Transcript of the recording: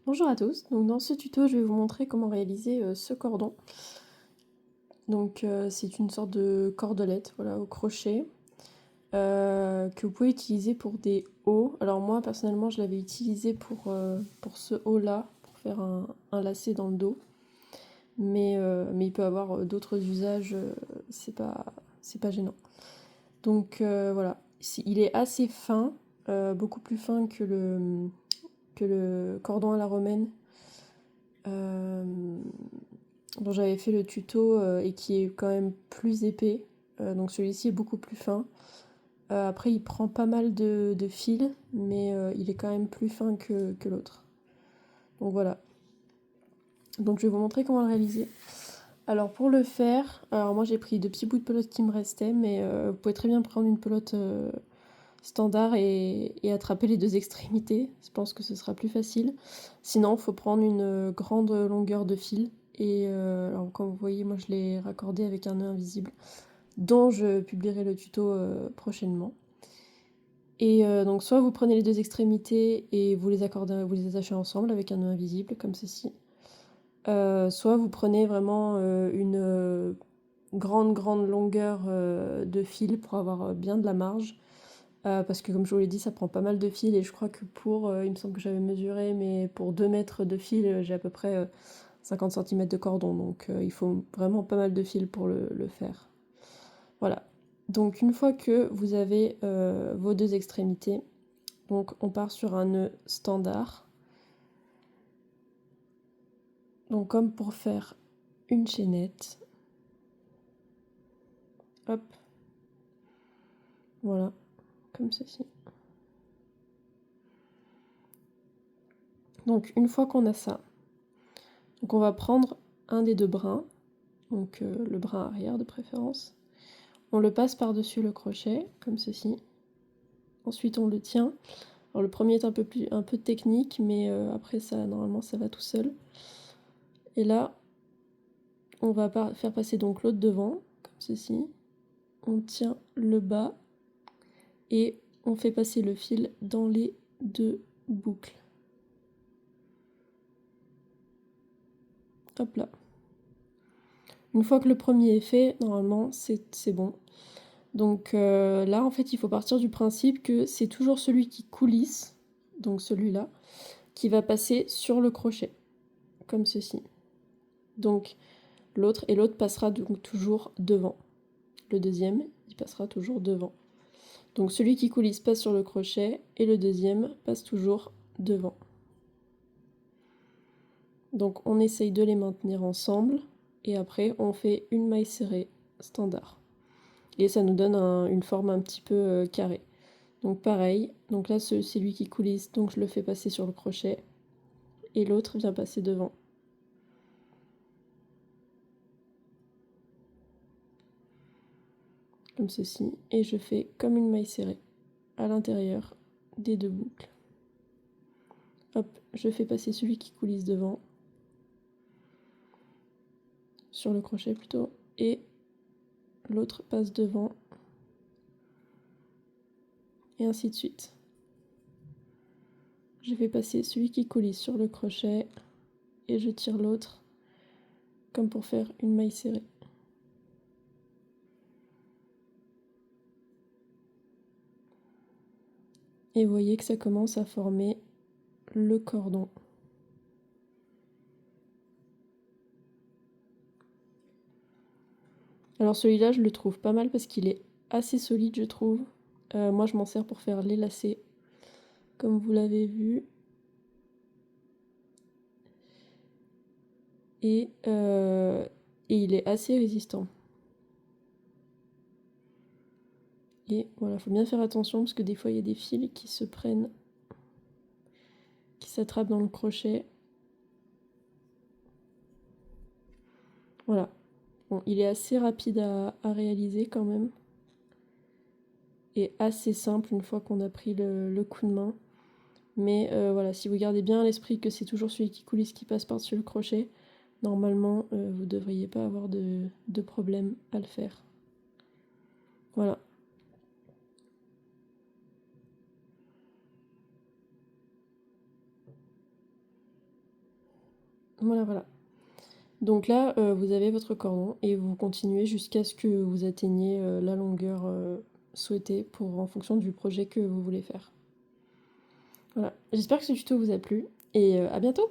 Bonjour à tous, donc dans ce tuto je vais vous montrer comment réaliser ce cordon. Donc c'est une sorte de cordelette voilà, au crochet que vous pouvez utiliser pour des hauts. Alors moi personnellement je l'avais utilisé pour ce haut là, pour faire un lacet dans le dos. Mais il peut avoir d'autres usages, c'est pas gênant. Donc voilà, il est assez fin, beaucoup plus fin que le cordon à la romaine. Dont j'avais fait le tuto et qui est quand même plus épais. Donc celui-ci est beaucoup plus fin. Après, il prend pas mal de fils, mais il est quand même plus fin que l'autre. Donc voilà. Donc je vais vous montrer comment le réaliser. Alors pour le faire, alors moi j'ai pris 2 petits bouts de pelote qui me restaient, mais vous pouvez très bien prendre une pelote standard et attraper les 2 extrémités. Je pense que ce sera plus facile. Sinon, il faut prendre une grande longueur de fil. Et alors, comme vous voyez, moi je l'ai raccordé avec un nœud invisible, dont je publierai le tuto prochainement. Et donc, soit vous prenez les 2 extrémités et vous les accordez, vous les attachez ensemble avec un nœud invisible, comme ceci. Soit vous prenez vraiment une grande longueur de fil pour avoir bien de la marge. Parce que comme je vous l'ai dit, ça prend pas mal de fil et je crois que il me semble que j'avais mesuré, mais pour 2 mètres de fil, j'ai à peu près 50 cm de cordon, donc il faut vraiment pas mal de fil pour le faire. Voilà. Donc une fois que vous avez vos 2 extrémités, donc on part sur un nœud standard. Donc comme pour faire une chaînette. Hop. Voilà, comme ceci. Donc une fois qu'on a ça, donc on va prendre un des 2 brins, donc le brin arrière de préférence. On le passe par-dessus le crochet, comme ceci. Ensuite on le tient. Alors le premier est un peu technique, mais après ça, normalement ça va tout seul. Et là, on va faire passer donc l'autre devant, comme ceci. On tient le bas et on fait passer le fil dans les 2 boucles. Hop là. Une fois que le premier est fait, normalement c'est bon. Donc là en fait il faut partir du principe que c'est toujours celui qui coulisse, donc celui-là, qui va passer sur le crochet, comme ceci. Donc l'autre passera donc toujours devant. Le deuxième, il passera toujours devant. Donc celui qui coulisse passe sur le crochet et le deuxième passe toujours devant. Donc on essaye de les maintenir ensemble et après on fait une maille serrée standard. Et ça nous donne une forme un petit peu carrée. Donc pareil, donc là c'est lui qui coulisse, donc je le fais passer sur le crochet et l'autre vient passer devant. Comme ceci, et je fais comme une maille serrée à l'intérieur des 2 boucles. Hop, je fais passer celui qui coulisse devant, sur le crochet plutôt, et l'autre passe devant, et ainsi de suite. Je fais passer celui qui coulisse sur le crochet, et je tire l'autre, comme pour faire une maille serrée. Et vous voyez que ça commence à former le cordon. Alors celui-là, je le trouve pas mal parce qu'il est assez solide, je trouve. Moi, je m'en sers pour faire les lacets, comme vous l'avez vu. Et il est assez résistant. Et voilà, faut bien faire attention parce que des fois, il y a des fils qui se prennent, qui s'attrapent dans le crochet. Voilà. Bon, il est assez rapide à réaliser quand même. Et assez simple une fois qu'on a pris le coup de main. Mais voilà, si vous gardez bien à l'esprit que c'est toujours celui qui coulisse qui passe par-dessus le crochet, normalement, vous ne devriez pas avoir de problème à le faire. Voilà. Voilà, voilà. Donc là, vous avez votre cordon et vous continuez jusqu'à ce que vous atteigniez la longueur souhaitée en fonction du projet que vous voulez faire. Voilà, j'espère que ce tuto vous a plu et à bientôt!